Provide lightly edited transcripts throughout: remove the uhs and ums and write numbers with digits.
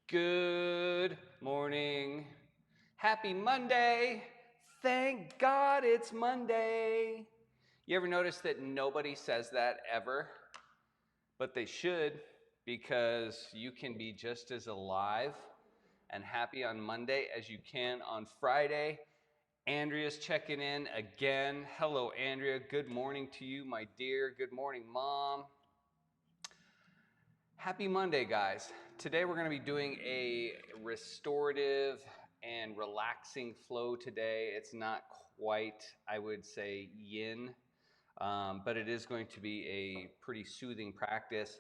Good morning. Happy Monday. Thank God it's Monday. You ever notice that nobody says that ever? But they should, because you can be just as alive and happy on Monday as you can on Friday. Andrea's checking in again. Hello, Andrea. Good morning to you, my dear. Good morning, Mom. Happy Monday, guys. Today we're going to be doing a restorative and relaxing flow today. It's not quite, I would say, yin, but it is going to be a pretty soothing practice.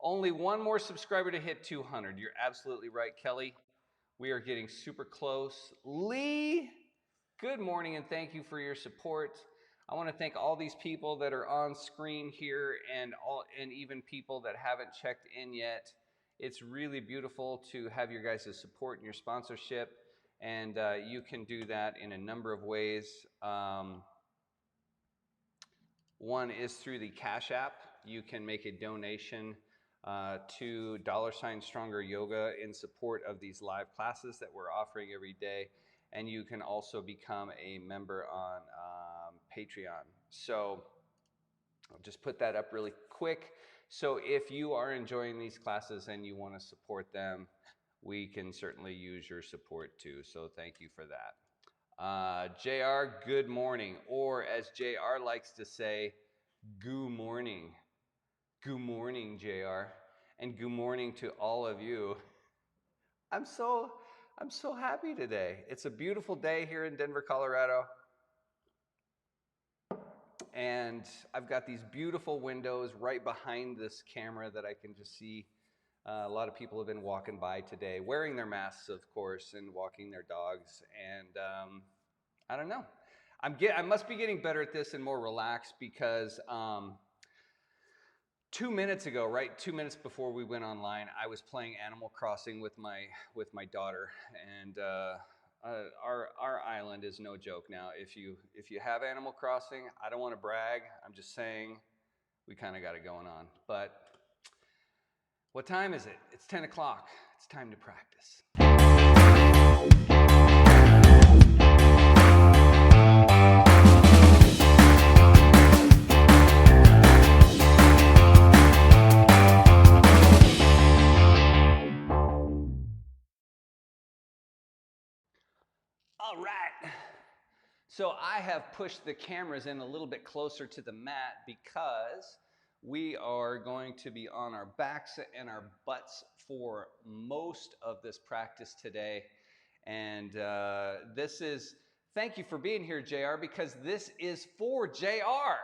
Only one more subscriber to hit 200. You're absolutely right, Kelly. We are getting super close. Lee, good morning and thank you for your support. I want to thank all these people that are on screen here and even people that haven't checked in yet. It's really beautiful to have your guys' support and your sponsorship, and you can do that in a number of ways. One is through the Cash App. You can make a donation to $Stronger Yoga in support of these live classes that we're offering every day. And you can also become a member on Patreon. So I'll just put that up really quick. So if you are enjoying these classes and you want to support them, we can certainly use your support too. So thank you for that. JR, good morning. Or as JR likes to say, good morning. Good morning, JR. And good morning to all of you. I'm so happy today. It's a beautiful day here in Denver, Colorado. And I've got these beautiful windows right behind this camera that I can just see. A lot of people have been walking by today, wearing their masks, of course, and walking their dogs. And I don't know. I must be getting better at this and more relaxed because 2 minutes ago, right, 2 minutes before we went online, I was playing Animal Crossing with my daughter, and our island is no joke now. If you have Animal Crossing, I don't want to brag. I'm just saying we kind of got it going on. But what time is it? It's 10 o'clock. It's time to practice. All right. So I have pushed the cameras in a little bit closer to the mat because we are going to be on our backs and our butts for most of this practice today. And thank you for being here, JR, because this is for JR,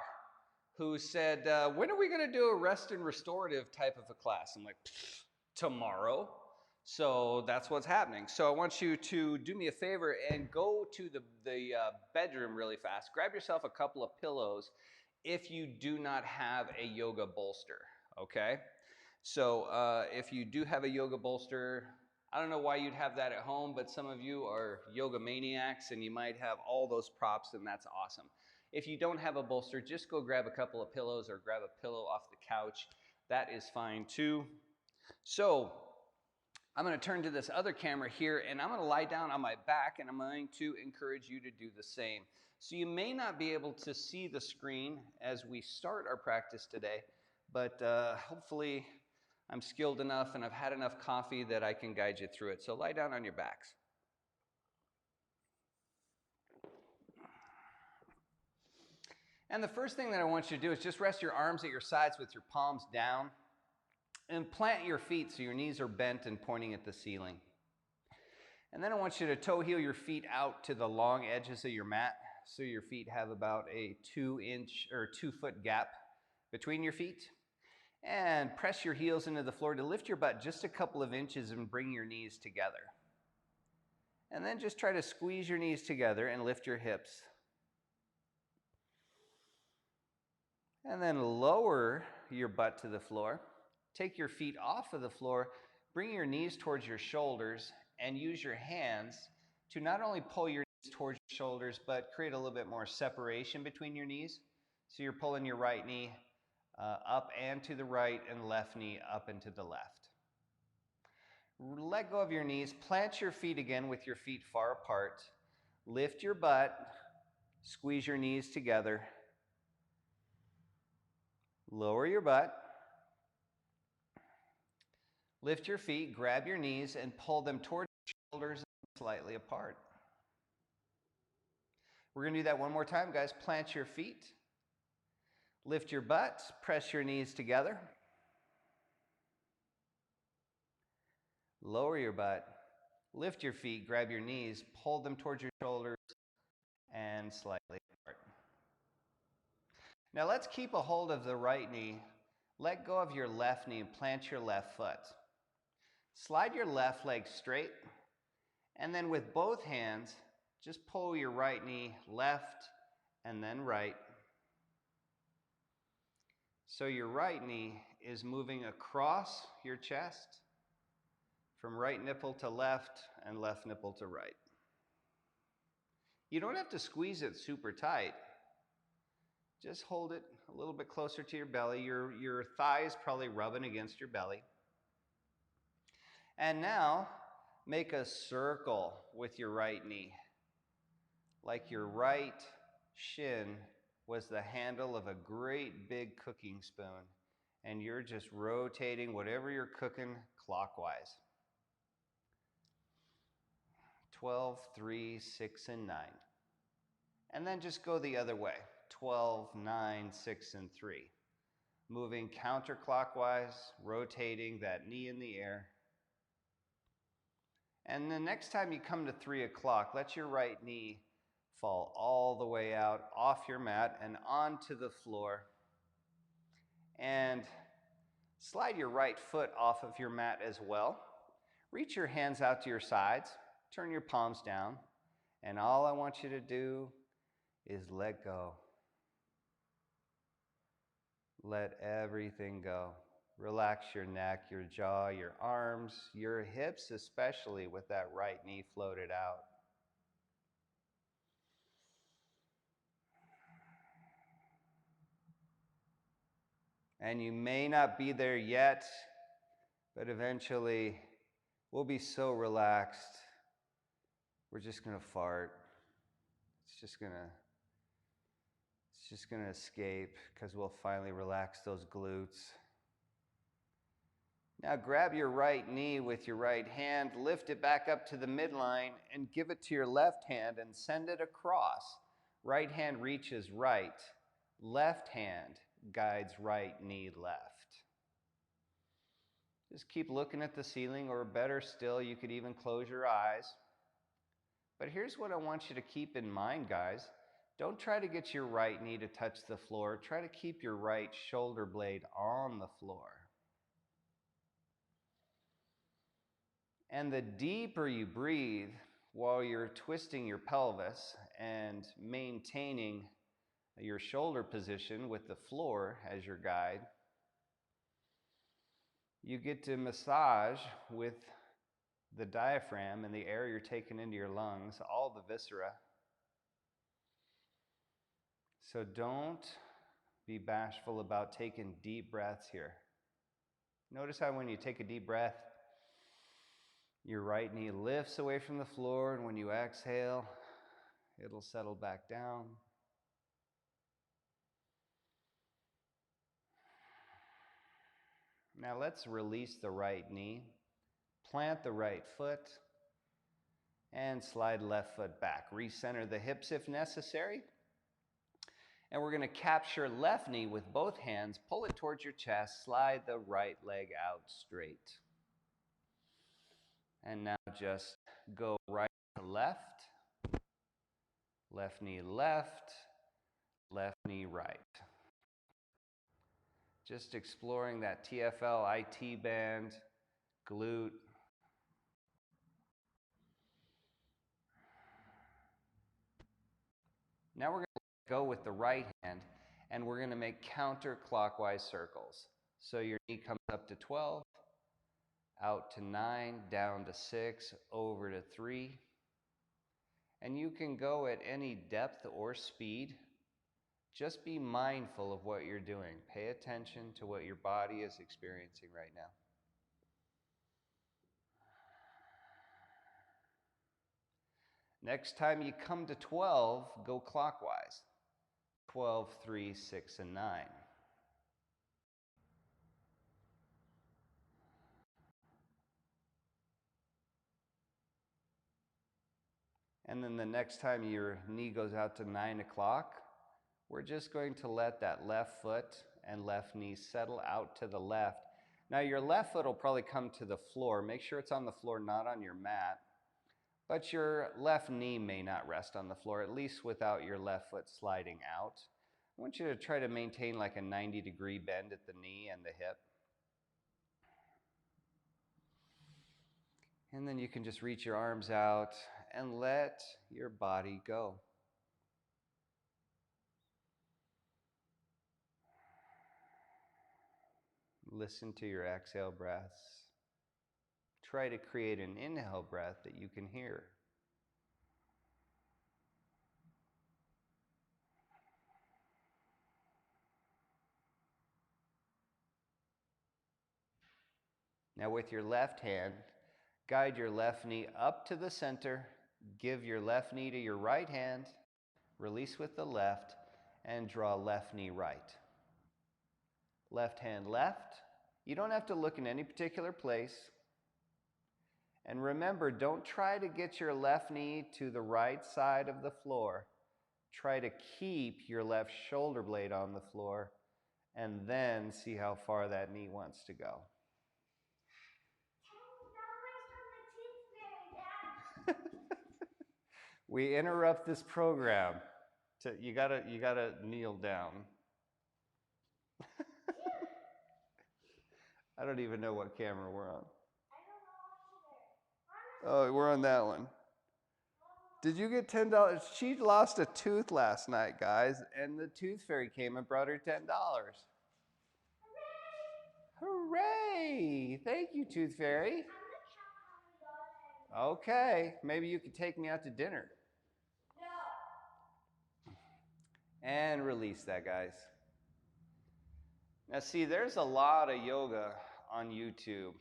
who said, when are we going to do a rest and restorative type of a class? I'm like, tomorrow. So that's what's happening. So I want you to do me a favor and go to the bedroom really fast. Grab yourself a couple of pillows if you do not have a yoga bolster, okay? So if you do have a yoga bolster, I don't know why you'd have that at home, but some of you are yoga maniacs and you might have all those props, and that's awesome. If you don't have a bolster, just go grab a couple of pillows or grab a pillow off the couch. That is fine too. So I'm going to turn to this other camera here, and I'm going to lie down on my back, and I'm going to encourage you to do the same. So you may not be able to see the screen as we start our practice today, but hopefully I'm skilled enough and I've had enough coffee that I can guide you through it. So lie down on your backs. And the first thing that I want you to do is just rest your arms at your sides with your palms down. And plant your feet so your knees are bent and pointing at the ceiling. And then I want you to toe heel your feet out to the long edges of your mat so your feet have about a 2-inch or 2-foot gap between your feet. And press your heels into the floor to lift your butt just a couple of inches and bring your knees together. And then just try to squeeze your knees together and lift your hips. And then lower your butt to the floor. Take your feet off of the floor, bring your knees towards your shoulders, and use your hands to not only pull your knees towards your shoulders, but create a little bit more separation between your knees. So you're pulling your right knee up and to the right, and left knee up and to the left. Let go of your knees. Plant your feet again with your feet far apart. Lift your butt. Squeeze your knees together. Lower your butt. Lift your feet, grab your knees, and pull them toward your shoulders slightly apart. We're going to do that one more time, guys. Plant your feet. Lift your butt. Press your knees together. Lower your butt. Lift your feet, grab your knees, pull them towards your shoulders, and slightly apart. Now let's keep a hold of the right knee. Let go of your left knee and plant your left foot. Slide your left leg straight, and then with both hands, just pull your right knee left and then right. So your right knee is moving across your chest from right nipple to left and left nipple to right. You don't have to squeeze it super tight. Just hold it a little bit closer to your belly. Your thigh is probably rubbing against your belly. And now, make a circle with your right knee. Like your right shin was the handle of a great big cooking spoon. And you're just rotating whatever you're cooking clockwise. 12, 3, 6, and 9. And then just go the other way. 12, 9, 6, and 3. Moving counterclockwise, rotating that knee in the air. And the next time you come to 3 o'clock, let your right knee fall all the way out off your mat and onto the floor. And slide your right foot off of your mat as well. Reach your hands out to your sides. Turn your palms down. And all I want you to do is let go. Let everything go. Relax your neck, your jaw, your arms, your hips, especially with that right knee floated out. And you may not be there yet, but eventually we'll be so relaxed, we're just going to fart. It's just going to escape because we'll finally relax those glutes. Now grab your right knee with your right hand, lift it back up to the midline, and give it to your left hand and send it across. Right hand reaches right. Left hand guides right knee left. Just keep looking at the ceiling, or better still, you could even close your eyes. But here's what I want you to keep in mind, guys. Don't try to get your right knee to touch the floor. Try to keep your right shoulder blade on the floor. And the deeper you breathe while you're twisting your pelvis and maintaining your shoulder position with the floor as your guide, you get to massage with the diaphragm and the air you're taking into your lungs, all the viscera. So don't be bashful about taking deep breaths here. Notice how when you take a deep breath, your right knee lifts away from the floor, and when you exhale, it'll settle back down. Now let's release the right knee, plant the right foot, and slide left foot back. Recenter the hips if necessary. And we're going to capture left knee with both hands, pull it towards your chest, slide the right leg out straight. And now just go right to left, left knee left, left knee right. Just exploring that TFL, IT band, glute. Now we're going to go with the right hand, and we're going to make counterclockwise circles. So your knee comes up to 12, out to 9, down to 6, over to 3. And you can go at any depth or speed. Just be mindful of what you're doing. Pay attention to what your body is experiencing right now. Next time you come to 12, go clockwise. 12, 3, 6, and 9. And then the next time your knee goes out to 9 o'clock, we're just going to let that left foot and left knee settle out to the left. Now your left foot will probably come to the floor. Make sure it's on the floor, not on your mat. But your left knee may not rest on the floor, at least without your left foot sliding out. I want you to try to maintain like a 90-degree bend at the knee and the hip. And then you can just reach your arms out and let your body go. Listen to your exhale breaths. Try to create an inhale breath that you can hear. Now with your left hand, guide your left knee up to the center. Give your left knee to your right hand. Release with the left and draw left knee right. Left hand left. You don't have to look in any particular place. And remember, don't try to get your left knee to the right side of the floor. Try to keep your left shoulder blade on the floor and then see how far that knee wants to go. $10 from the tooth fairy, Dad. We interrupt this program. You gotta kneel down. I don't even know what camera we're on. I don't know either. Oh, we're on that one. Did you get $10? She lost a tooth last night, guys, and the tooth fairy came and brought her $10. Hooray! Thank you, tooth fairy. Okay, maybe you could take me out to dinner. No. And release that, guys. Now see, there's a lot of yoga on YouTube,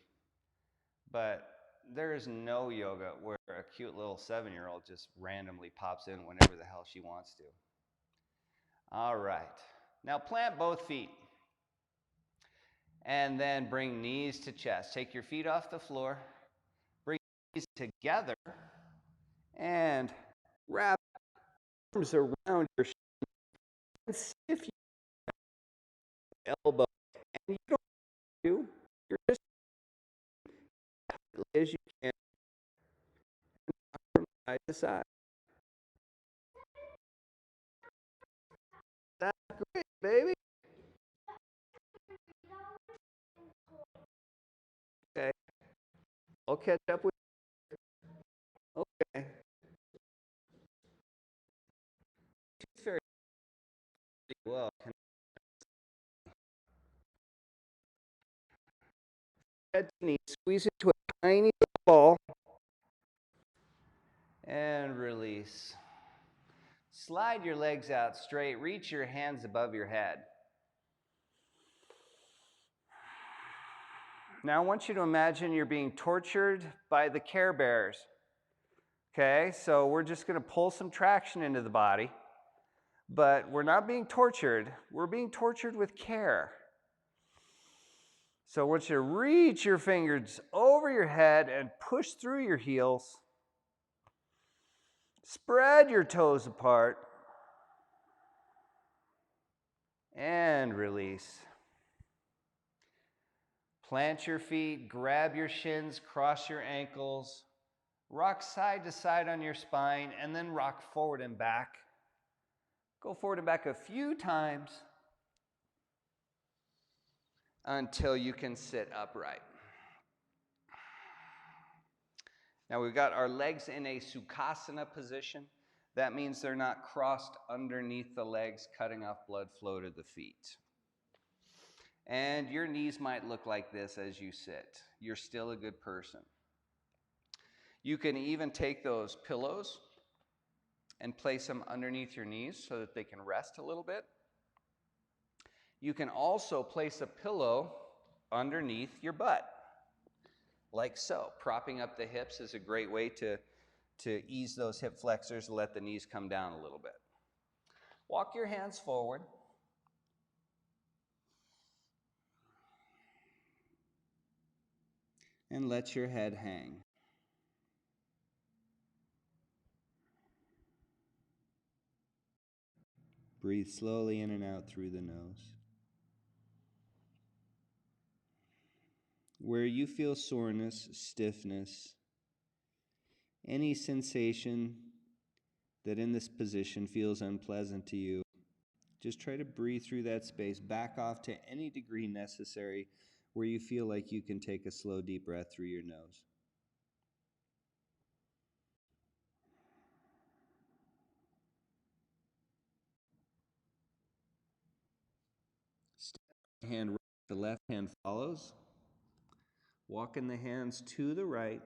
but there is no yoga where a cute little 7-year-old just randomly pops in whenever the hell she wants to. All right, now plant both feet. And then bring knees to chest. Take your feet off the floor, bring knees together, and wrap arms around your shoulder. And see if you elbow. And you don't have to. You're just as you can, from side to side. That's great, baby. Okay. I'll catch up with you. Okay. Very well. Head to knee, squeeze into a tiny ball, and release. Slide your legs out straight. Reach your hands above your head. Now I want you to imagine you're being tortured by the Care Bears. Okay, so we're just going to pull some traction into the body, but we're not being tortured. We're being tortured with care. So I want you to reach your fingers over your head and push through your heels. Spread your toes apart. And release. Plant your feet, grab your shins, cross your ankles, rock side to side on your spine, and then rock forward and back. Go forward and back a few times until you can sit upright. Now we've got our legs in a Sukhasana position. That means they're not crossed underneath the legs, cutting off blood flow to the feet. And your knees might look like this as you sit. You're still a good person. You can even take those pillows and place them underneath your knees so that they can rest a little bit. You can also place a pillow underneath your butt, like so. Propping up the hips is a great way to to ease those hip flexors, let the knees come down a little bit. Walk your hands forward. And let your head hang. Breathe slowly in and out through the nose. Where you feel soreness, stiffness, any sensation that in this position feels unpleasant to you, just try to breathe through that space. Back off to any degree necessary where you feel like you can take a slow, deep breath through your nose. Step hand right, the left hand follows. Walking the hands to the right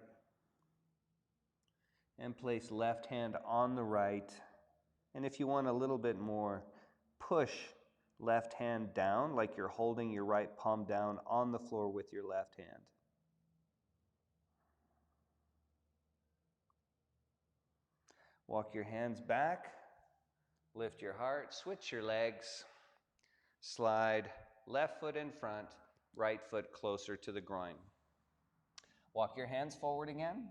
and place left hand on the right. And if you want a little bit more, push left hand down like you're holding your right palm down on the floor with your left hand. Walk your hands back, lift your heart, switch your legs, slide left foot in front, right foot closer to the groin. Walk your hands forward again.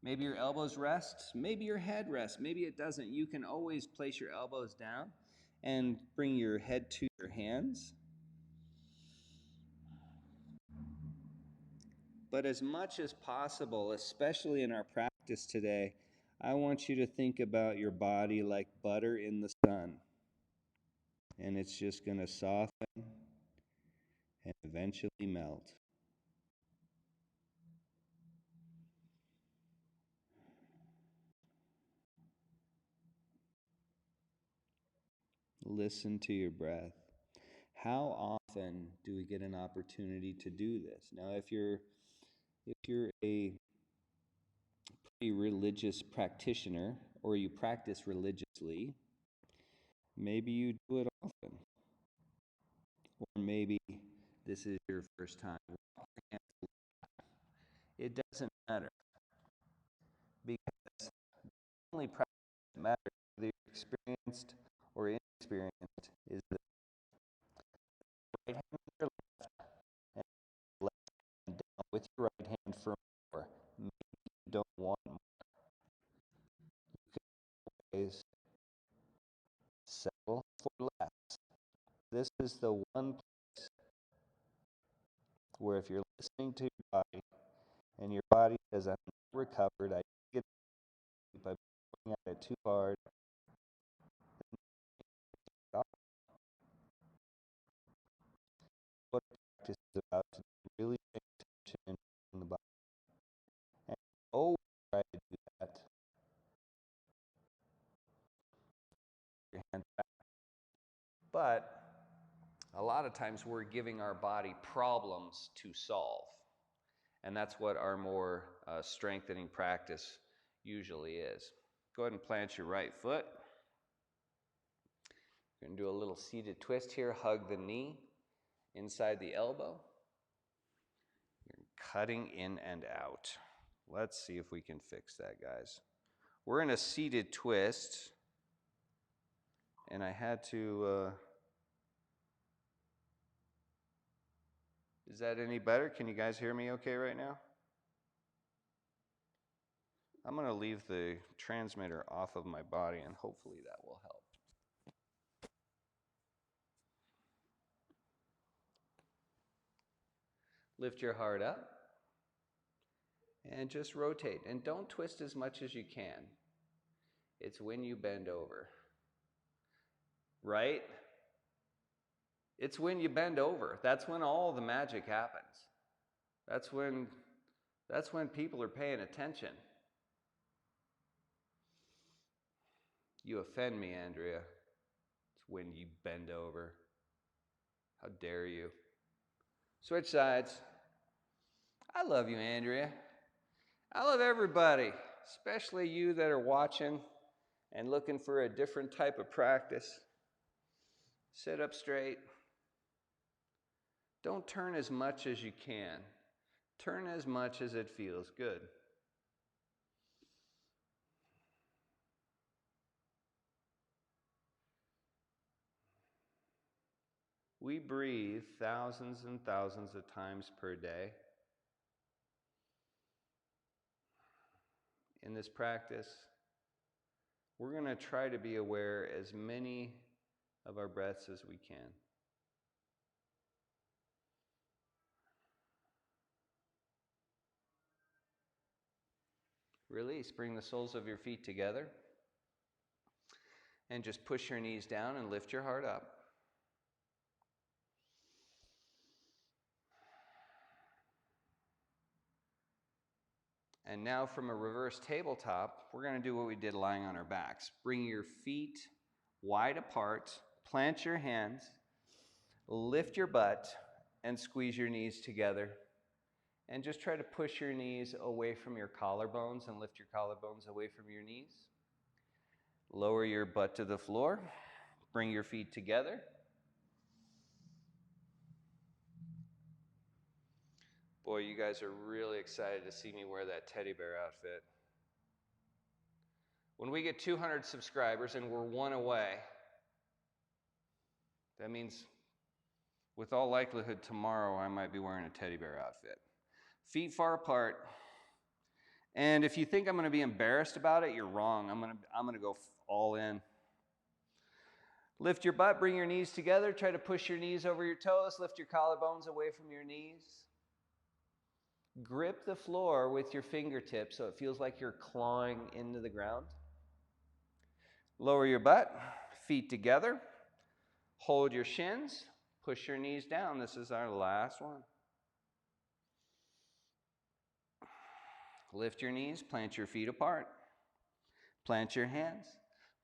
Maybe your elbows rest, maybe your head rests, maybe it doesn't. You can always place your elbows down and bring your head to your hands. But as much as possible, especially in our practice today, I want you to think about your body like butter in the sun. And it's just going to soften and eventually melt. Listen to your breath. How often do we get an opportunity to do this? Now, if you're a pretty religious practitioner or you practice religiously, maybe you do it often. Or maybe this is your first time. It doesn't matter, because the only practice that matters, whether you're experienced or inexperienced, is the right hand with your left and left hand down with your right hand for more. Maybe you don't want more. You can always settle for less. This is the one place where if you're listening to your body and your body says, I'm not recovered, I get it by going at it too hard, then what practice is about to really pay attention in the body. And always try to do that. Your hand back. But a lot of times we're giving our body problems to solve. And that's what our more strengthening practice usually is. Go ahead and plant your right foot. We're going to do a little seated twist here. Hug the knee inside the elbow. You're cutting in and out. Let's see if we can fix that, guys. We're in a seated twist. And I had to... Is that any better? Can you guys hear me okay right now? I'm going to leave the transmitter off of my body, and hopefully that will help. Lift your heart up and just rotate. And don't twist as much as you can. It's when you bend over. Right? It's when you bend over. That's when all the magic happens. That's when people are paying attention. You offend me, Andrea. It's when you bend over. How dare you? Switch sides. I love you, Andrea. I love everybody, especially you that are watching and looking for a different type of practice. Sit up straight. Don't turn as much as you can. Turn as much as it feels good. We breathe thousands and thousands of times per day. In this practice, we're going to try to be aware as many of our breaths as we can. Release. Bring the soles of your feet together. And just push your knees down and lift your heart up. And now from a reverse tabletop, we're going to do what we did lying on our backs. Bring your feet wide apart, plant your hands, lift your butt, and squeeze your knees together. And just try to push your knees away from your collarbones and lift your collarbones away from your knees. Lower your butt to the floor. Bring your feet together. Boy, you guys are really excited to see me wear that teddy bear outfit. When we get 200 subscribers and we're one away, that means with all likelihood tomorrow I might be wearing a teddy bear outfit. Feet far apart. And if you think I'm going to be embarrassed about it, you're wrong. I'm going to go all in. Lift your butt, bring your knees together. Try to push your knees over your toes. Lift your collarbones away from your knees. Grip the floor with your fingertips so it feels like you're clawing into the ground. Lower your butt, feet together. Hold your shins. Push your knees down. This is our last one. Lift your knees, plant your feet apart. Plant your hands.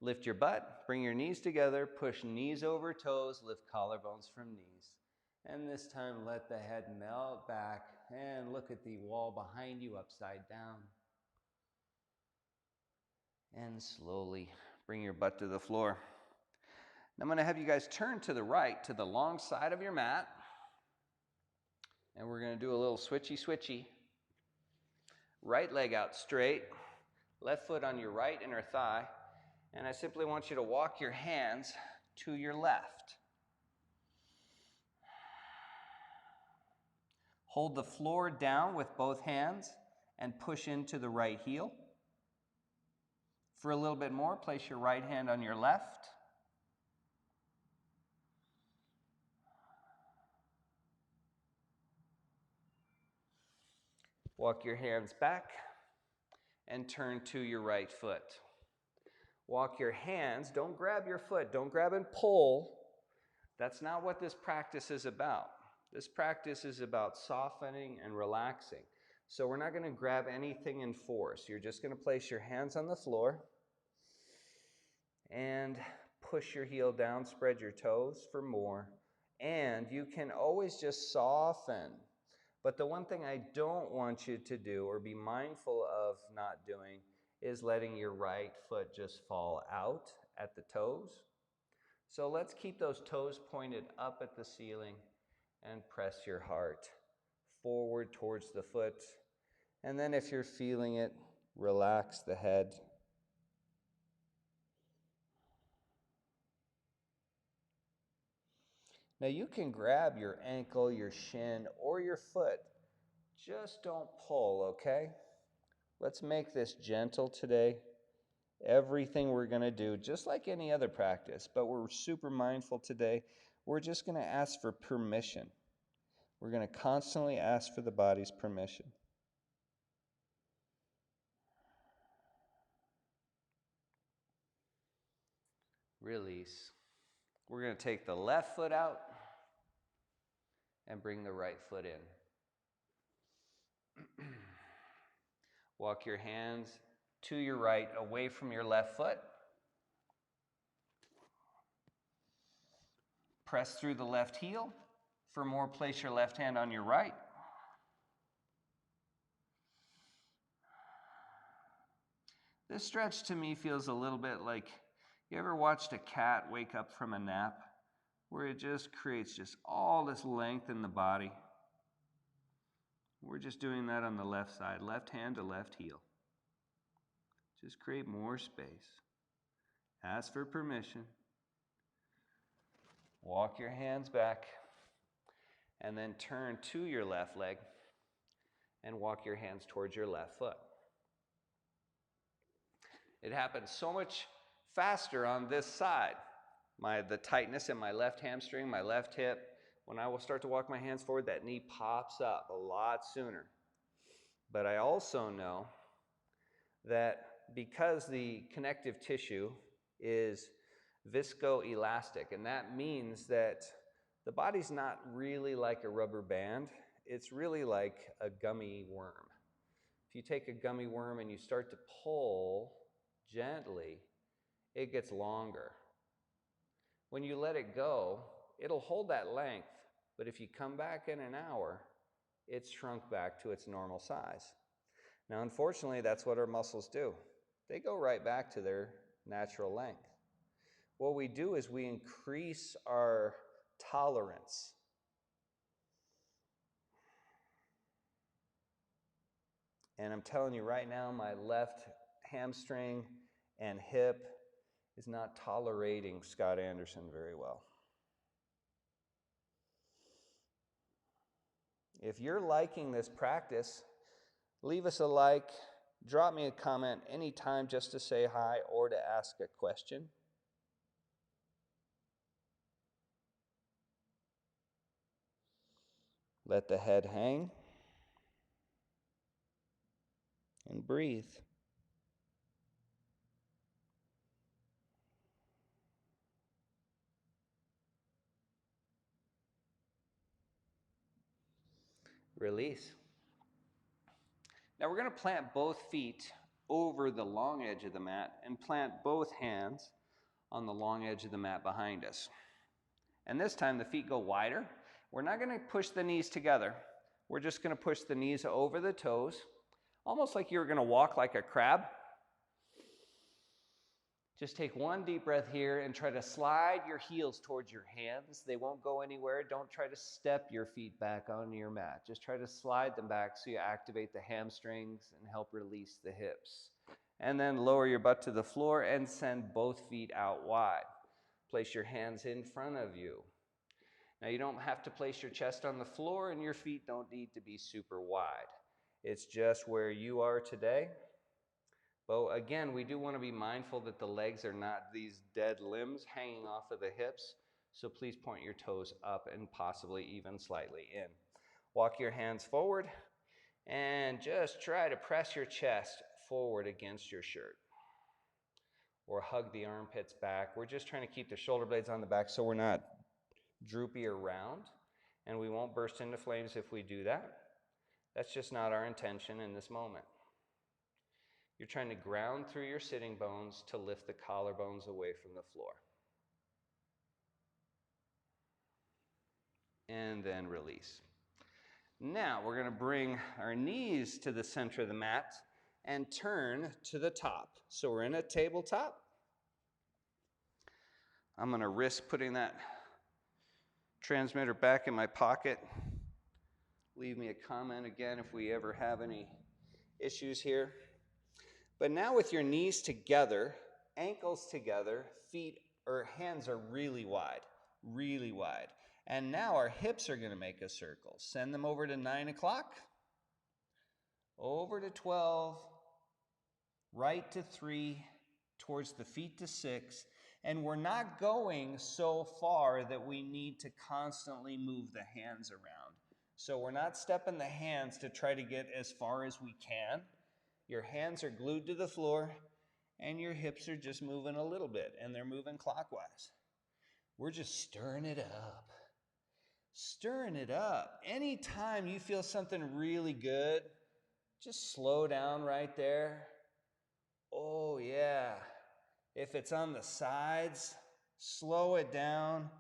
Lift your butt, bring your knees together, push knees over toes, lift collarbones from knees. And this time let the head melt back and look at the wall behind you upside down. And slowly bring your butt to the floor. Now I'm going to have you guys turn to the right, to the long side of your mat. And we're going to do a little switchy. Right leg out straight, left foot on your right inner thigh. And I simply want you to walk your hands to your left. Hold the floor down with both hands and push into the right heel. For a little bit more, place your right hand on your left. Walk your hands back and turn to your right foot. Walk your hands, don't grab your foot, don't grab and pull. That's not what this practice is about. This practice is about softening and relaxing. So we're not going to grab anything in force. You're just going to place your hands on the floor and push your heel down, spread your toes for more. And you can always just soften. But the one thing I don't want you to do or be mindful of not doing is letting your right foot just fall out at the toes. So let's keep those toes pointed up at the ceiling and press your heart forward towards the foot. And then if you're feeling it, relax the head. Now you can grab your ankle, your shin, or your foot. Just don't pull, okay? Let's make this gentle today. Everything we're going to do, just like any other practice, but we're super mindful today. We're just going to ask for permission. We're going to constantly ask for the body's permission. Release. We're going to take the left foot out and bring the right foot in. Walk your hands to your right, away from your left foot. Press through the left heel. For more, place your left hand on your right. This stretch to me feels a little bit like, you ever watched a cat wake up from a nap? Where it just creates just all this length in the body. We're just doing that on the left side, left hand to left heel. Just create more space. Ask for permission. Walk your hands back and then turn to your left leg and walk your hands towards your left foot. It happens so much faster on this side. The tightness in my left hamstring, my left hip, when I will start to walk my hands forward, that knee pops up a lot sooner. But I also know that because the connective tissue is viscoelastic, and that means that the body's not really like a rubber band, it's really like a gummy worm. If you take a gummy worm and you start to pull gently, it gets longer. When you let it go, it'll hold that length, but if you come back in an hour, it's shrunk back to its normal size. Now, unfortunately, that's what our muscles do. They go right back to their natural length. What we do is we increase our tolerance. And I'm telling you right now, my left hamstring and hip is not tolerating Scott Anderson very well. If you're liking this practice, leave us a like, drop me a comment anytime just to say hi or to ask a question. Let the head hang and breathe. Release. Now we're going to plant both feet over the long edge of the mat and plant both hands on the long edge of the mat behind us. And this time the feet go wider. We're not going to push the knees together. We're just going to push the knees over the toes, almost like you're going to walk like a crab. Just take one deep breath here and try to slide your heels towards your hands. They won't go anywhere. Don't try to step your feet back onto your mat. Just try to slide them back so you activate the hamstrings and help release the hips. And then lower your butt to the floor and send both feet out wide. Place your hands in front of you. Now you don't have to place your chest on the floor and your feet don't need to be super wide. It's just where you are today. But again, we do want to be mindful that the legs are not these dead limbs hanging off of the hips. So please point your toes up and possibly even slightly in. Walk your hands forward and just try to press your chest forward against your shirt. Or hug the armpits back. We're just trying to keep the shoulder blades on the back so we're not droopy or round. And we won't burst into flames if we do that. That's just not our intention in this moment. You're trying to ground through your sitting bones to lift the collarbones away from the floor. And then release. Now we're going to bring our knees to the center of the mat and turn to the top. So we're in a tabletop. I'm going to risk putting that transmitter back in my pocket. Leave me a comment again if we ever have any issues here. But now with your knees together, ankles together, feet or hands are really wide, really wide. And now our hips are going to make a circle. Send them over to 9 o'clock, over to 12, right to 3, towards the feet to 6. And we're not going so far that we need to constantly move the hands around. So we're not stepping the hands to try to get as far as we can. Your hands are glued to the floor, and your hips are just moving a little bit, and they're moving clockwise. We're just stirring it up. Stirring it up. Anytime you feel something really good, just slow down right there. Oh, yeah. If it's on the sides, slow it down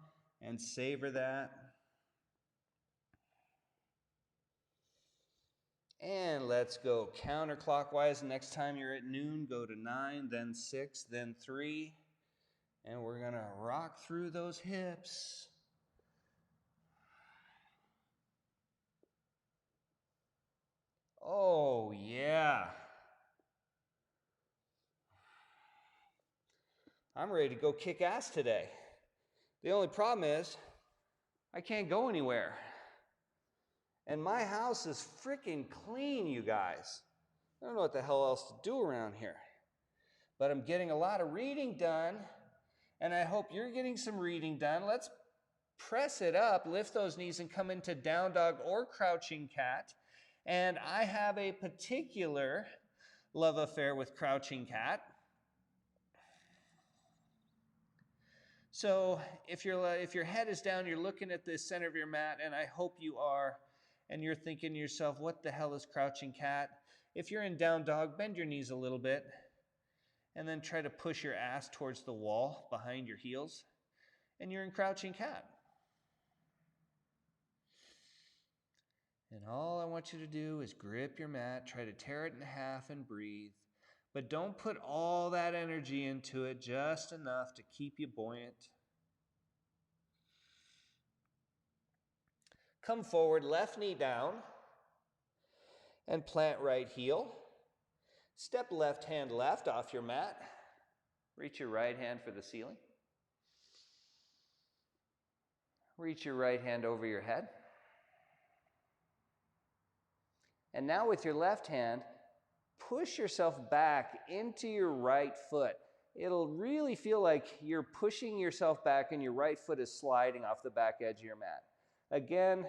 and savor that. And let's go counterclockwise. Next time you're at noon, go to 9, then 6, then 3. And we're going to rock through those hips. Oh, yeah. I'm ready to go kick ass today. The only problem is I can't go anywhere. And my house is freaking clean, you guys. I don't know what the hell else to do around here. But I'm getting a lot of reading done, and I hope you're getting some reading done. Let's press it up, lift those knees, and come into down dog or crouching cat. And I have a particular love affair with crouching cat. So if your head is down, you're looking at the center of your mat, and I hope you are, and you're thinking to yourself, what the hell is crouching cat? If you're in down dog, bend your knees a little bit, and then try to push your ass towards the wall behind your heels, and you're in crouching cat. And all I want you to do is grip your mat, try to tear it in half and breathe, but don't put all that energy into it, just enough to keep you buoyant. Come forward, left knee down, and plant right heel. Step left hand left off your mat. Reach your right hand for the ceiling. Reach your right hand over your head. And now with your left hand, push yourself back into your right foot. It'll really feel like you're pushing yourself back and your right foot is sliding off the back edge of your mat. Again,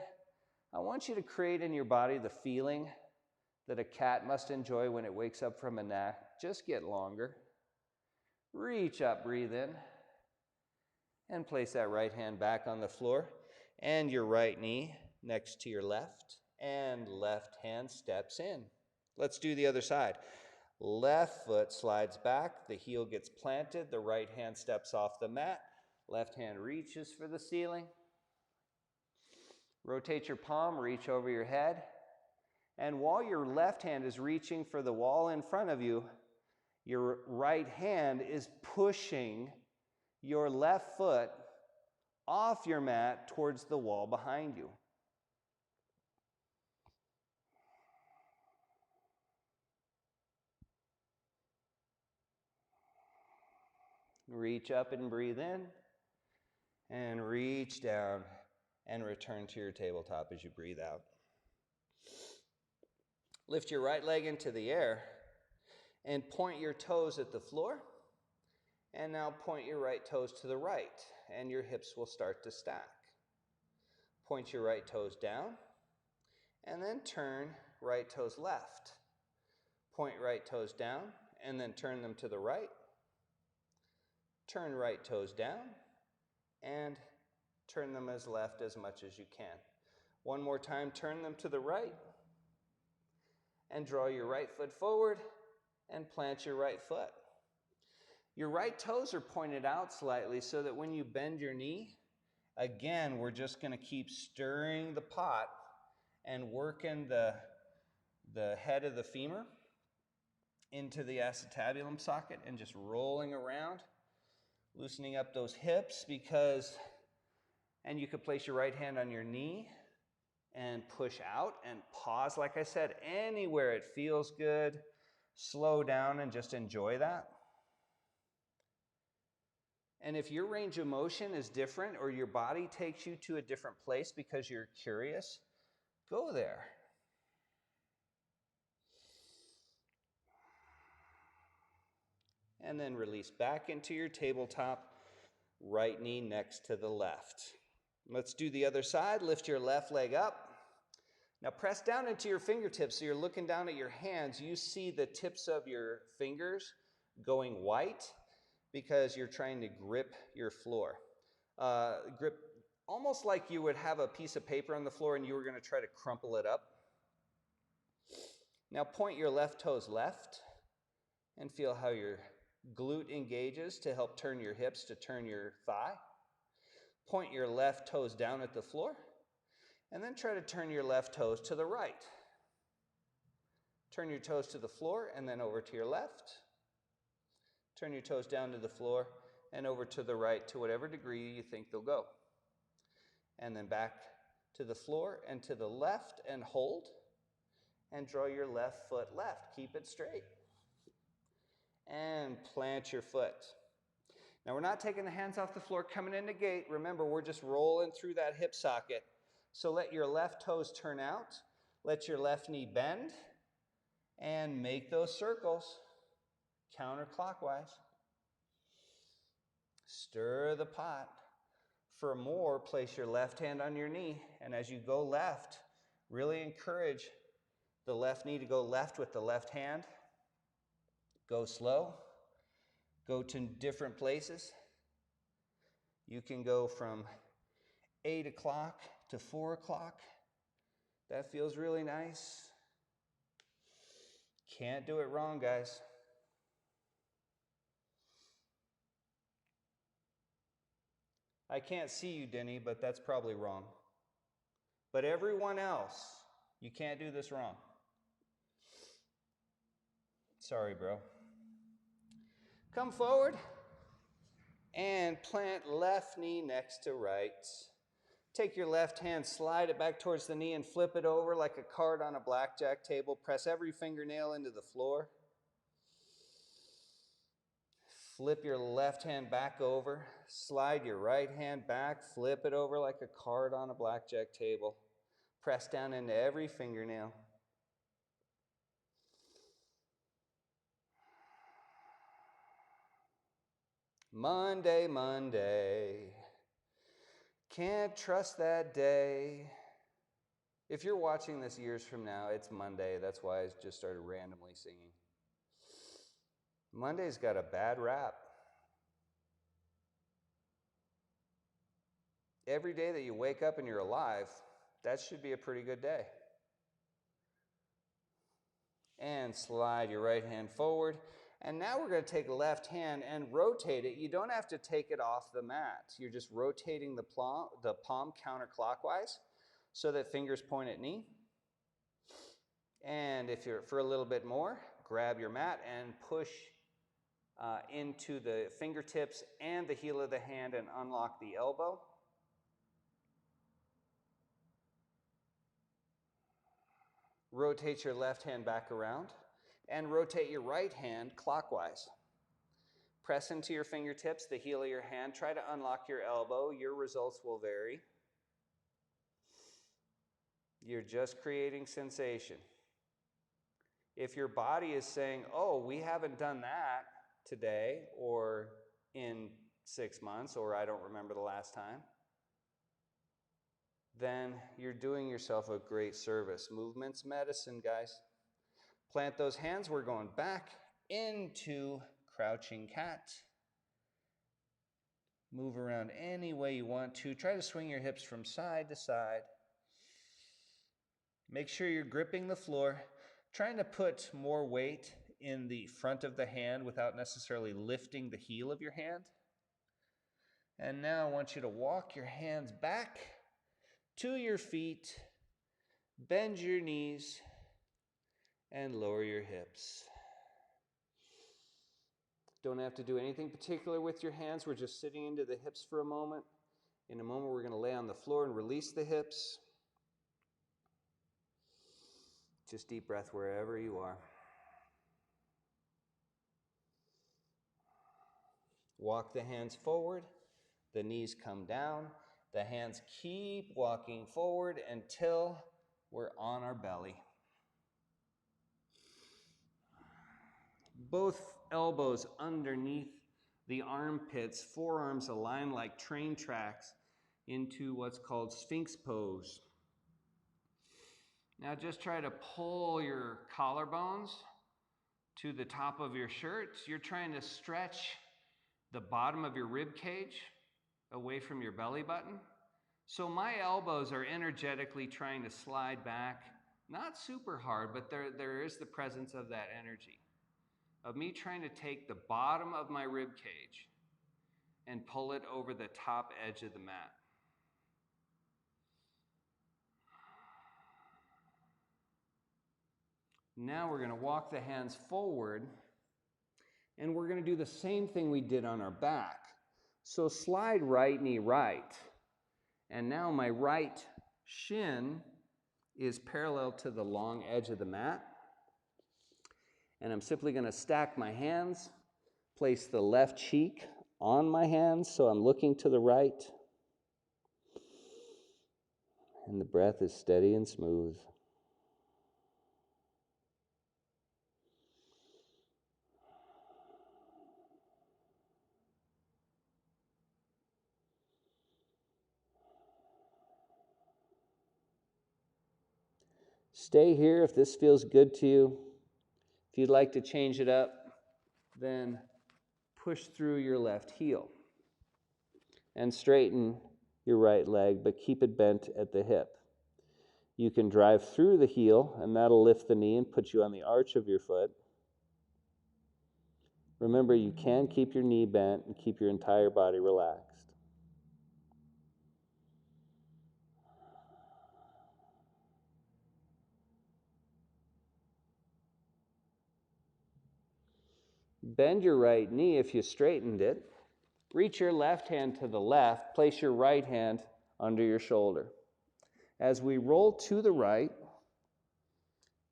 I want you to create in your body the feeling that a cat must enjoy when it wakes up from a nap. Just get longer. Reach up, breathe in, and place that right hand back on the floor and your right knee next to your left, and left hand steps in. Let's do the other side. Left foot slides back, the heel gets planted, the right hand steps off the mat, left hand reaches for the ceiling. Rotate your palm, reach over your head, and while your left hand is reaching for the wall in front of you, your right hand is pushing your left foot off your mat towards the wall behind you. Reach up and breathe in, and reach down and return to your tabletop as you breathe out. Lift your right leg into the air and point your toes at the floor. And now point your right toes to the right, and your hips will start to stack. Point your right toes down, and then turn right toes left. Point right toes down, and then turn them to the right. Turn right toes down, and turn them as left as much as you can. One more time, turn them to the right, and draw your right foot forward, and plant your right foot. Your right toes are pointed out slightly so that when you bend your knee, again, we're just going to keep stirring the pot and working the head of the femur into the acetabulum socket and just rolling around, loosening up those hips and you could place your right hand on your knee and push out and pause, like I said, anywhere it feels good. Slow down and just enjoy that. And if your range of motion is different or your body takes you to a different place because you're curious, go there. And then release back into your tabletop, right knee next to the left. Let's do the other side. Lift your left leg up. Now press down into your fingertips so you're looking down at your hands. You see the tips of your fingers going white because you're trying to grip your floor. Grip almost like you would have a piece of paper on the floor and you were going to try to crumple it up. Now point your left toes left and feel how your glute engages to help turn your hips to turn your thigh. Point your left toes down at the floor and then try to turn your left toes to the right. Turn your toes to the floor and then over to your left. Turn your toes down to the floor and over to the right to whatever degree you think they'll go. And then back to the floor and to the left and hold. And draw your left foot left. Keep it straight. And plant your foot. Now we're not taking the hands off the floor, coming into gate. Remember, we're just rolling through that hip socket. So let your left toes turn out. Let your left knee bend. And make those circles counterclockwise. Stir the pot. For more, place your left hand on your knee. And as you go left, really encourage the left knee to go left with the left hand. Go slow. Go to different places. You can go from 8 o'clock to 4 o'clock. That feels really nice. Can't do it wrong, guys. I can't see you, Denny, but that's probably wrong. But everyone else, you can't do this wrong. Sorry, bro. Come forward and plant left knee next to right. Take your left hand, slide it back towards the knee and flip it over like a card on a blackjack table. Press every fingernail into the floor. Flip your left hand back over. Slide your right hand back. Flip it over like a card on a blackjack table. Press down into every fingernail. Monday, Monday. Can't trust that day. If you're watching this years from now, it's Monday. That's why I just started randomly singing. Monday's got a bad rap. Every day that you wake up and you're alive, that should be a pretty good day. And slide your right hand forward. And now we're going to take the left hand and rotate it. You don't have to take it off the mat. You're just rotating the palm counterclockwise so that fingers point at knee. And if you're for a little bit more, grab your mat and push into the fingertips and the heel of the hand and unlock the elbow. Rotate your left hand back around and rotate your right hand clockwise. Press into your fingertips, the heel of your hand. Try to unlock your elbow. Your results will vary. You're just creating sensation. If your body is saying, oh, we haven't done that today or in 6 months, or I don't remember the last time, then you're doing yourself a great service. Movement's medicine, guys. Plant those hands. We're going back into crouching cat. Move around any way you want to. Try to swing your hips from side to side. Make sure you're gripping the floor, trying to put more weight in the front of the hand without necessarily lifting the heel of your hand. And now I want you to walk your hands back to your feet, bend your knees, and lower your hips. Don't have to do anything particular with your hands. We're just sitting into the hips for a moment. In a moment, we're going to lay on the floor and release the hips. Just deep breath wherever you are. Walk the hands forward. The knees come down. The hands keep walking forward until we're on our belly. Both elbows underneath the armpits, forearms aligned like train tracks into what's called Sphinx pose. Now just try to pull your collarbones to the top of your shirt. You're trying to stretch the bottom of your rib cage away from your belly button. So my elbows are energetically trying to slide back, not super hard, but there is the presence of that energy, of me trying to take the bottom of my rib cage and pull it over the top edge of the mat. Now we're going to walk the hands forward, and we're going to do the same thing we did on our back. So slide right knee right. And now my right shin is parallel to the long edge of the mat. And I'm simply going to stack my hands, place the left cheek on my hands, so I'm looking to the right. And the breath is steady and smooth. Stay here if this feels good to you. If you'd like to change it up, then push through your left heel and straighten your right leg, but keep it bent at the hip. You can drive through the heel, and that'll lift the knee and put you on the arch of your foot. Remember, you can keep your knee bent and keep your entire body relaxed. Bend your right knee if you straightened it. Reach your left hand to the left. Place your right hand under your shoulder. As we roll to the right,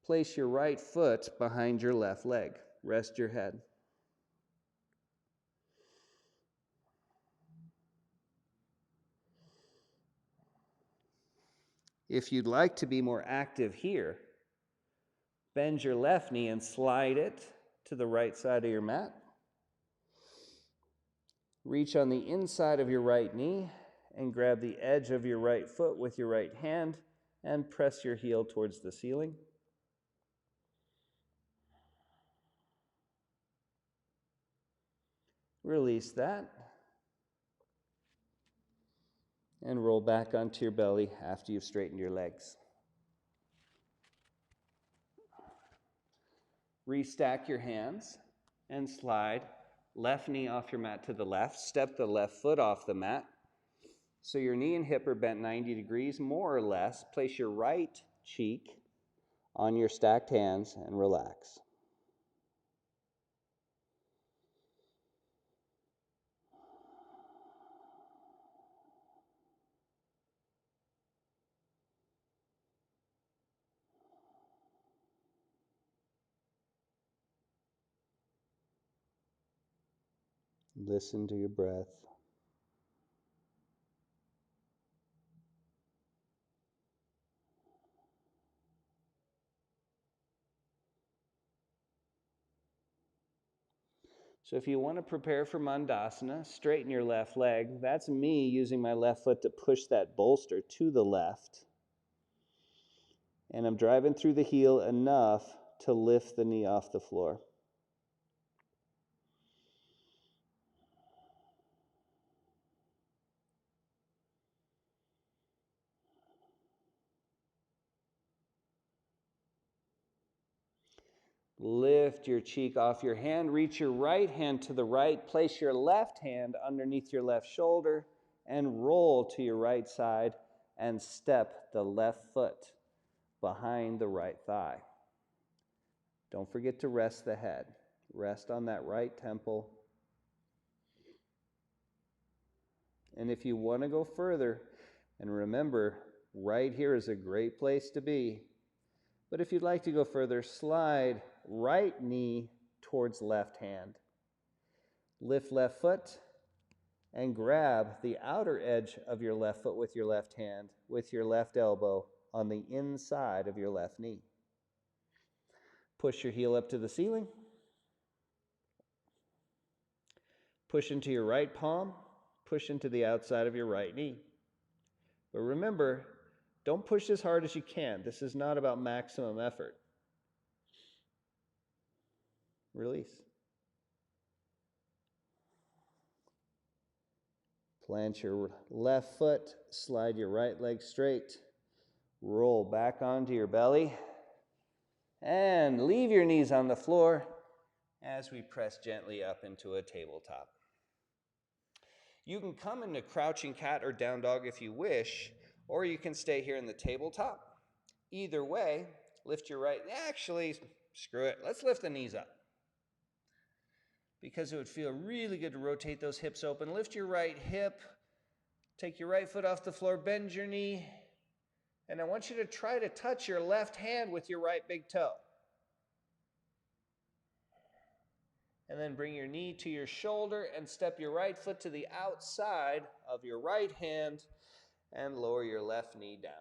place your right foot behind your left leg. Rest your head. If you'd like to be more active here, bend your left knee and slide it to the right side of your mat. Reach on the inside of your right knee and grab the edge of your right foot with your right hand and press your heel towards the ceiling. Release that and roll back onto your belly after you've straightened your legs. Restack your hands and slide left knee off your mat to the left. Step the left foot off the mat. So your knee and hip are bent 90 degrees, more or less. Place your right cheek on your stacked hands and relax. Listen to your breath. So if you want to prepare for Mandasana, straighten your left leg. That's me using my left foot to push that bolster to the left. And I'm driving through the heel enough to lift the knee off the floor. Lift your cheek off your hand. Reach your right hand to the right. Place your left hand underneath your left shoulder and roll to your right side and step the left foot behind the right thigh. Don't forget to rest the head. Rest on that right temple. And if you want to go further, and remember, right here is a great place to be. But if you'd like to go further, slide right knee towards left hand. Lift left foot and grab the outer edge of your left foot with your left hand, with your left elbow on the inside of your left knee. Push your heel up to the ceiling. Push into your right palm. Push into the outside of your right knee. But remember, don't push as hard as you can. This is not about maximum effort. Release. Plant your left foot, slide your right leg straight, roll back onto your belly, and leave your knees on the floor as we press gently up into a tabletop. You can come into crouching cat or down dog if you wish, or you can stay here in the tabletop. Either way, lift your right, actually, screw it, let's lift the knees up. Because it would feel really good to rotate those hips open. Lift your right hip, take your right foot off the floor, bend your knee, and I want you to try to touch your left hand with your right big toe. And then bring your knee to your shoulder and step your right foot to the outside of your right hand and lower your left knee down.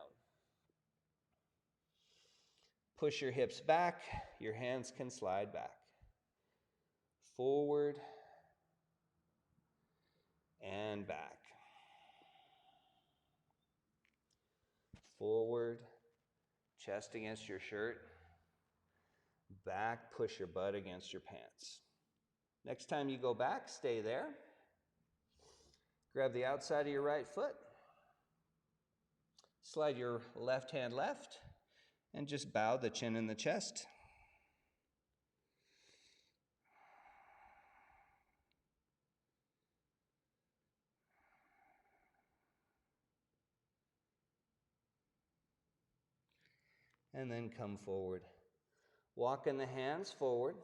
Push your hips back, your hands can slide back. Forward and back. Forward, chest against your shirt. Back, push your butt against your pants. Next time you go back, stay there. Grab the outside of your right foot. Slide your left hand left and just bow the chin in the chest. And then come forward. Walking the hands forward.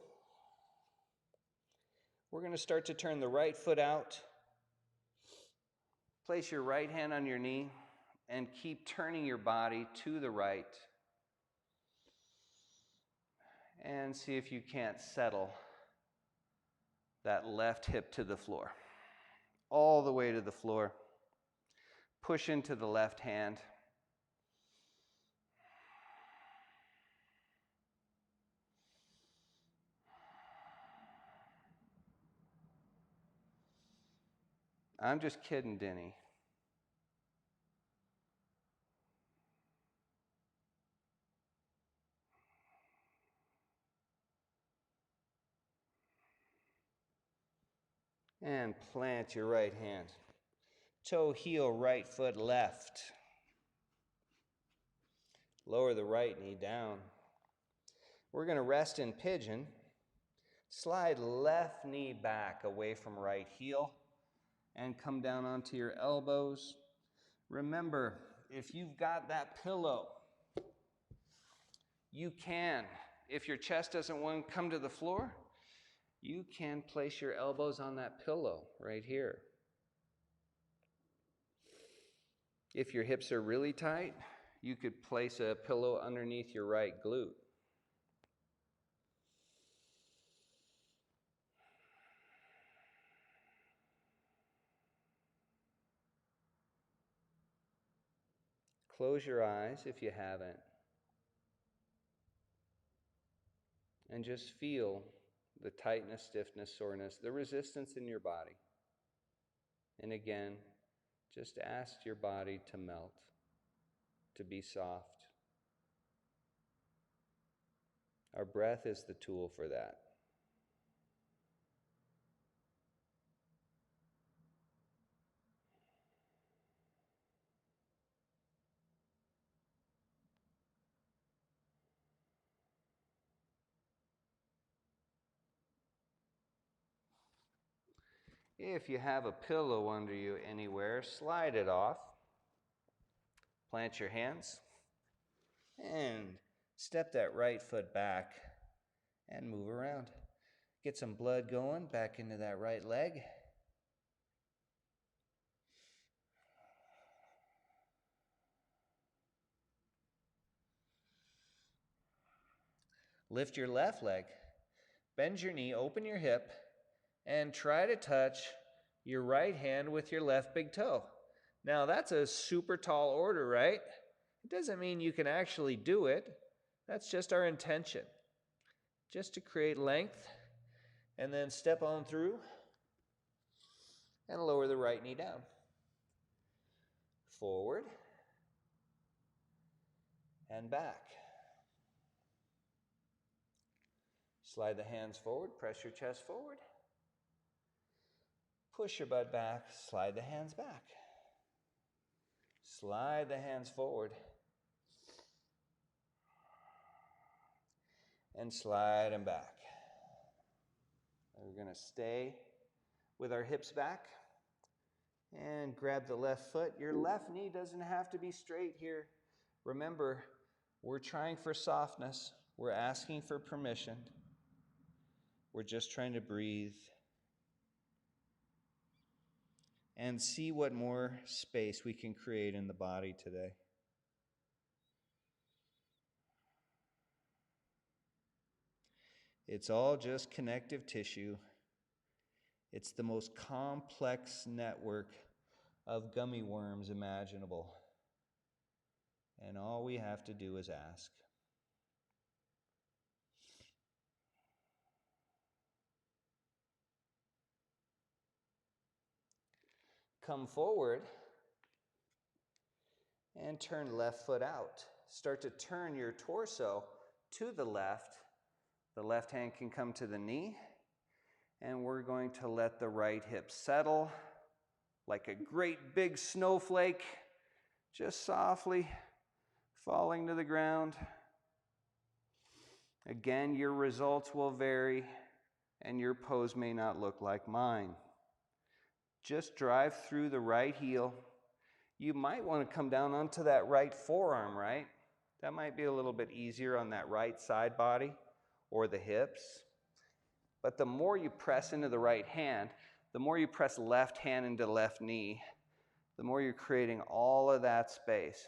We're going to start to turn the right foot out. Place your right hand on your knee and keep turning your body to the right. And see if you can't settle that left hip to the floor. All the way to the floor. Push into the left hand. I'm just kidding, Denny. And plant your right hand. Toe, heel, right foot, left. Lower the right knee down. We're going to rest in pigeon. Slide left knee back away from right heel and come down onto your elbows. Remember, if you've got that pillow, you can, if your chest doesn't want to come to the floor, you can place your elbows on that pillow right here. If your hips are really tight, you could place a pillow underneath your right glute. Close your eyes if you haven't. And just feel the tightness, stiffness, soreness, the resistance in your body. And again, just ask your body to melt, to be soft. Our breath is the tool for that. If you have a pillow under you anywhere, slide it off. Plant your hands and step that right foot back and move around. Get some blood going back into that right leg. Lift your left leg, bend your knee, open your hip, and try to touch your right hand with your left big toe. Now that's a super tall order, right? It doesn't mean you can actually do it. That's just our intention. Just to create length, and then step on through and lower the right knee down. Forward and back. Slide the hands forward, press your chest forward. Push your butt back, slide the hands back. Slide the hands forward. And slide them back. We're going to stay with our hips back. And grab the left foot. Your left knee doesn't have to be straight here. Remember, we're trying for softness. We're asking for permission. We're just trying to breathe and see what more space we can create in the body today. It's all just connective tissue It's the most complex network of gummy worms imaginable. And all we have to do is ask. Come forward and turn left foot out. Start to turn your torso to the left. The left hand can come to the knee. And we're going to let the right hip settle like a great big snowflake, just softly falling to the ground. Again, your results will vary and your pose may not look like mine. Just drive through the right heel. You might want to come down onto that right forearm, right? That might be a little bit easier on that right side body or the hips. But the more you press into the right hand, the more you press left hand into left knee, the more you're creating all of that space.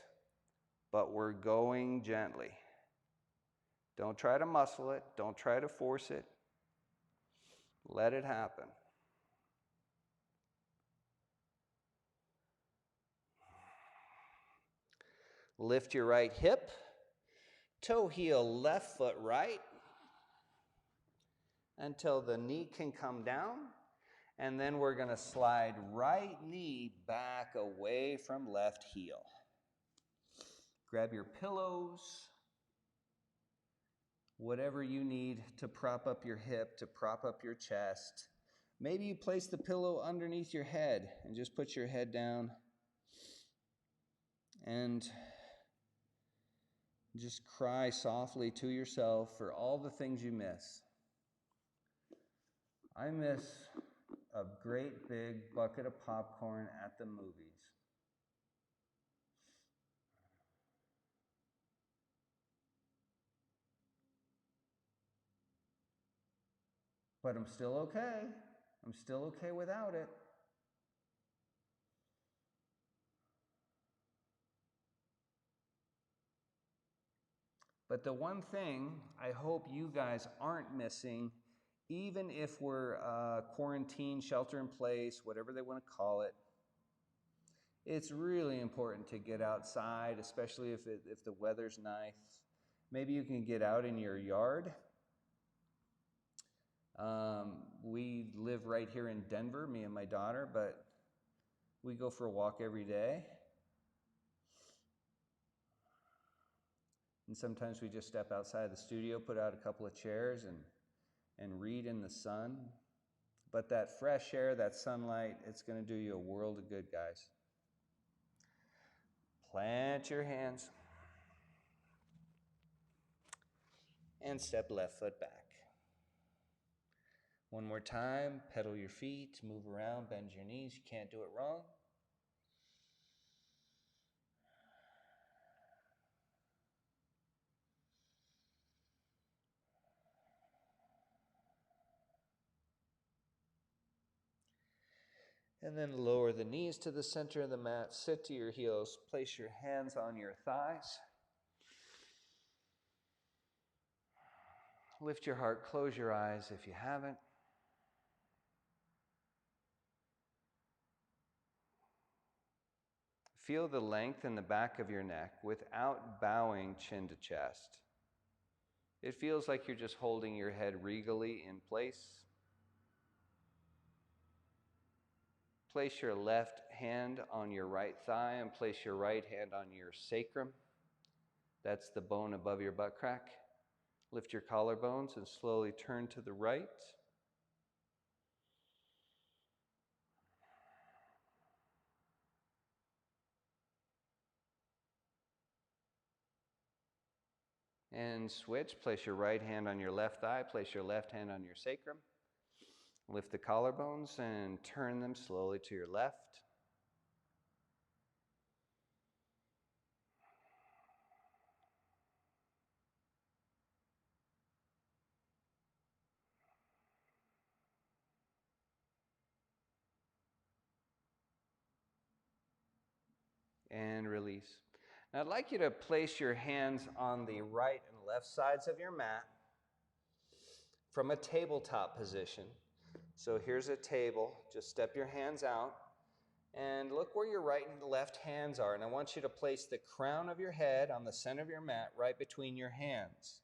But we're going gently. Don't try to muscle it. Don't try to force it. Let it happen. Lift your right hip. Toe heel left foot right until the knee can come down. And then we're going to slide right knee back away from left heel. Grab your pillows, whatever you need to prop up your hip, to prop up your chest. Maybe you place the pillow underneath your head and just put your head down and just cry softly to yourself for all the things you miss. I miss a great big bucket of popcorn at the movies. But I'm still okay. I'm still okay without it. But the one thing I hope you guys aren't missing, even if we're quarantined, shelter in place, whatever they want to call it, it's really important to get outside, especially if the weather's nice. Maybe you can get out in your yard. We live right here in Denver, me and my daughter, but we go for a walk every day. And sometimes we just step outside the studio, put out a couple of chairs and read in the sun. But that fresh air, that sunlight, it's going to do you a world of good, guys. Plant your hands and step left foot back. One more time, pedal your feet, move around, bend your knees. You can't do it wrong. And then lower the knees to the center of the mat, sit to your heels, place your hands on your thighs. Lift your heart, close your eyes if you haven't. Feel the length in the back of your neck without bowing chin to chest. It feels like you're just holding your head regally in place. Place your left hand on your right thigh and place your right hand on your sacrum. That's the bone above your butt crack. Lift your collarbones and slowly turn to the right. And switch. Place your right hand on your left thigh. Place your left hand on your sacrum. Lift the collarbones and turn them slowly to your left. And release. Now I'd like you to place your hands on the right and left sides of your mat from a tabletop position. So here's a table. Just step your hands out and look where your right and left hands are. And I want you to place the crown of your head on the center of your mat right between your hands.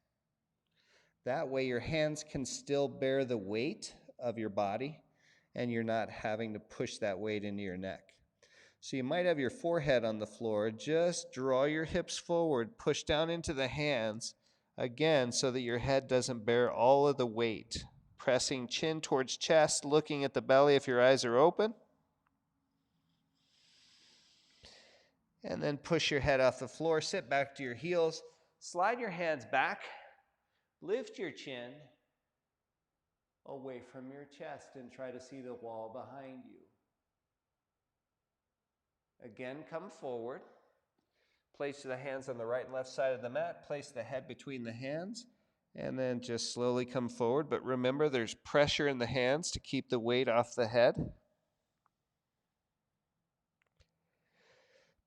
That way your hands can still bear the weight of your body and you're not having to push that weight into your neck. So you might have your forehead on the floor. Just draw your hips forward, push down into the hands, again, so that your head doesn't bear all of the weight. Pressing chin towards chest, looking at the belly if your eyes are open. And then push your head off the floor, sit back to your heels, slide your hands back, lift your chin away from your chest and try to see the wall behind you. Again, come forward. Place the hands on the right and left side of the mat. Place the head between the hands. And then just slowly come forward. But remember, there's pressure in the hands to keep the weight off the head.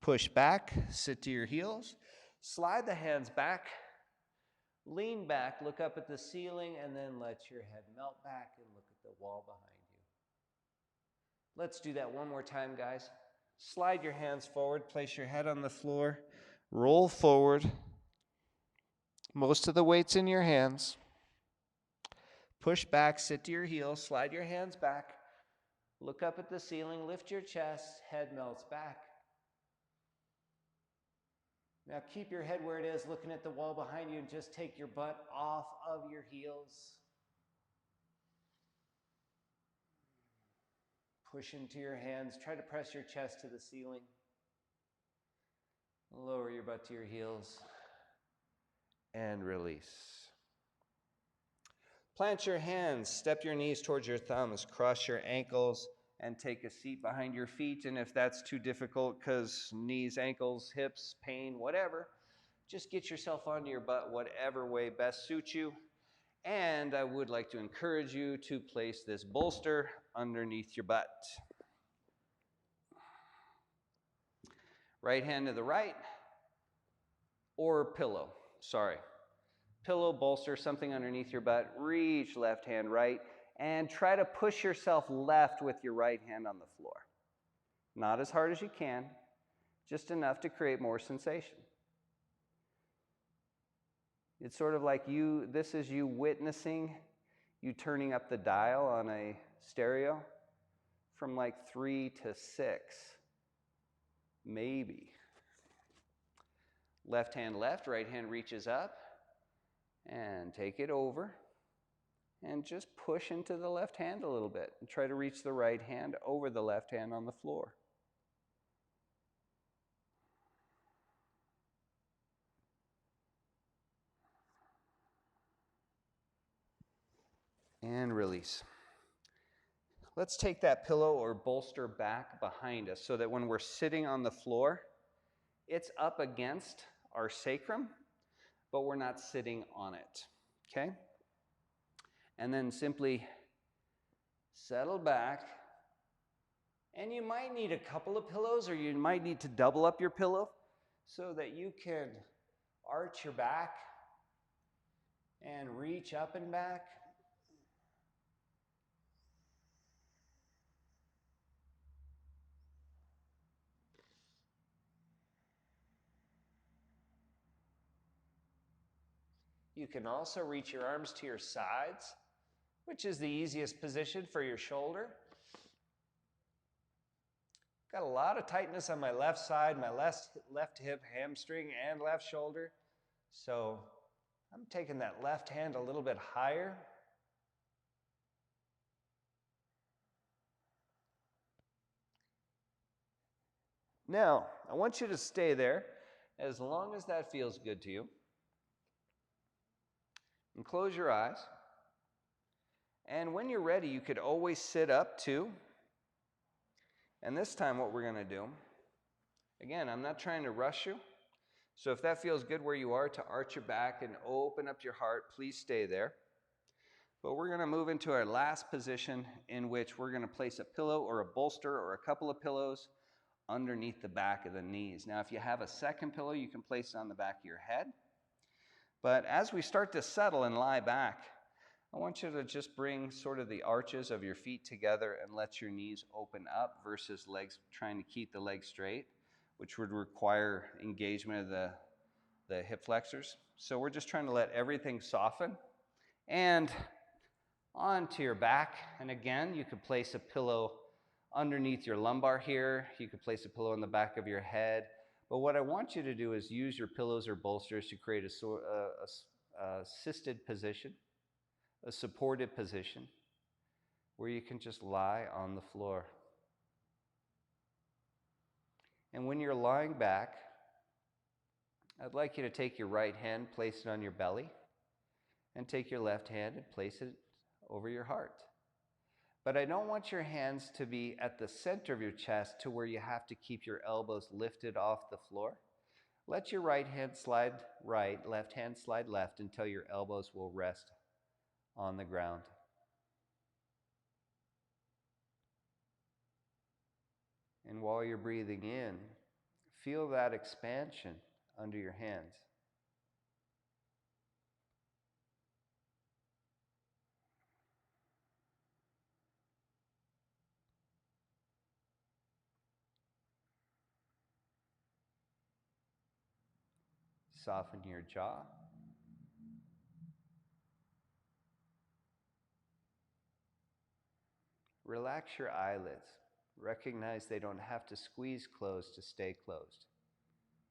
Push back. Sit to your heels. Slide the hands back. Lean back. Look up at the ceiling. And then let your head melt back and look at the wall behind you. Let's do that one more time, guys. Slide your hands forward. Place your head on the floor. Roll forward. Most of the weight's in your hands. Push back, sit to your heels, slide your hands back. Look up at the ceiling, lift your chest, head melts back. Now keep your head where it is, looking at the wall behind you, and just take your butt off of your heels. Push into your hands, try to press your chest to the ceiling. Lower your butt to your heels. And release. Plant your hands, step your knees towards your thumbs, cross your ankles, and take a seat behind your feet. And if that's too difficult because knees, ankles, hips, pain, whatever, just get yourself onto your butt whatever way best suits you. And I would like to encourage you to place this bolster underneath your butt. Right hand to the right, or pillow, pillow, bolster, something underneath your butt. Reach left hand right, and try to push yourself left with your right hand on the floor. Not as hard as you can, just enough to create more sensation. It's sort of like this is you witnessing you turning up the dial on a stereo from like 3 to 6, maybe. Left hand left, right hand reaches up, and take it over. And just push into the left hand a little bit and try to reach the right hand over the left hand on the floor. And release. Let's take that pillow or bolster back behind us so that when we're sitting on the floor, it's up against our sacrum, but we're not sitting on it, okay? And then simply settle back. And you might need a couple of pillows, or you might need to double up your pillow so that you can arch your back and reach up and back. You can also reach your arms to your sides, which is the easiest position for your shoulder. Got a lot of tightness on my left side, my left hip, hamstring, and left shoulder. So I'm taking that left hand a little bit higher. Now, I want you to stay there as long as that feels good to you. And close your eyes. And when you're ready, you could always sit up too. And this time what we're going to do, again, I'm not trying to rush you. So if that feels good where you are to arch your back and open up your heart, please stay there. But we're going to move into our last position in which we're going to place a pillow or a bolster or a couple of pillows underneath the back of the knees. Now, if you have a second pillow, you can place it on the back of your head. But as we start to settle and lie back, I want you to just bring sort of the arches of your feet together and let your knees open up versus legs trying to keep the legs straight, which would require engagement of the hip flexors. So we're just trying to let everything soften. And onto your back. And again, you could place a pillow underneath your lumbar here. You could place a pillow on the back of your head. But what I want you to do is use your pillows or bolsters to create a assisted position, a supported position, where you can just lie on the floor. And when you're lying back, I'd like you to take your right hand, place it on your belly, and take your left hand and place it over your heart. But I don't want your hands to be at the center of your chest to where you have to keep your elbows lifted off the floor. Let your right hand slide right, left hand slide left until your elbows will rest on the ground. And while you're breathing in, feel that expansion under your hands. Soften your jaw. Relax your eyelids. Recognize they don't have to squeeze closed to stay closed.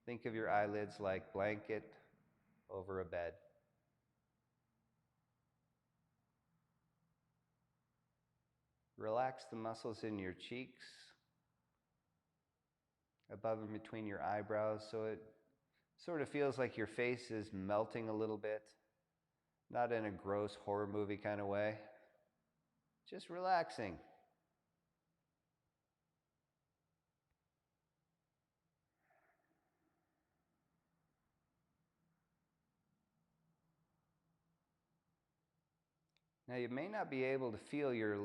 Think of your eyelids like blanket over a bed. Relax the muscles in your cheeks, above and between your eyebrows, so it sort of feels like your face is melting a little bit, not in a gross horror movie kind of way, just relaxing. Now you may not be able to feel your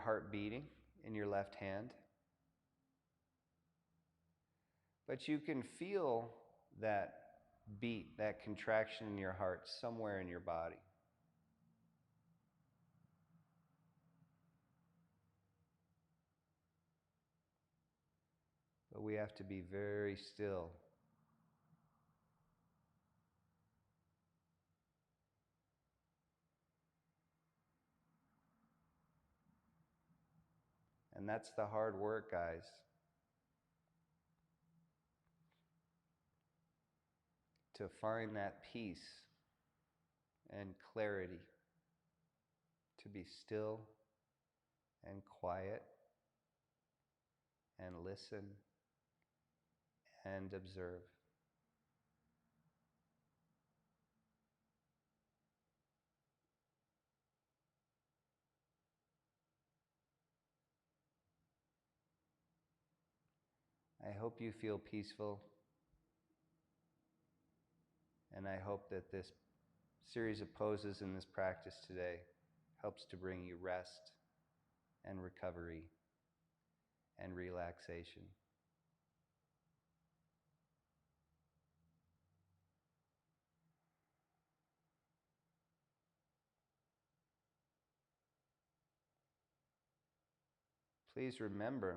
heart beating in your left hand, but you can feel that beat, that contraction in your heart somewhere in your body. But we have to be very still. And that's the hard work, guys. To find that peace and clarity, to be still and quiet and listen and observe. I hope you feel peaceful, and I hope that this series of poses in this practice today helps to bring you rest and recovery and relaxation. Please remember,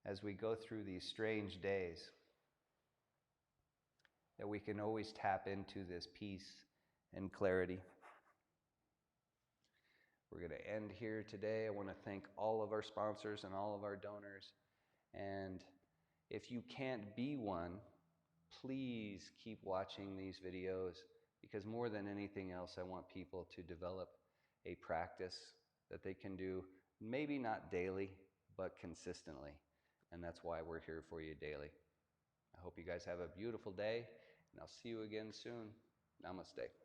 as we go through these strange days, that we can always tap into this peace and clarity. We're going to end here today. I want to thank all of our sponsors and all of our donors. And if you can't be one, please keep watching these videos, because more than anything else, I want people to develop a practice that they can do, maybe not daily, but consistently. And that's why we're here for you daily. I hope you guys have a beautiful day, and I'll see you again soon. Namaste.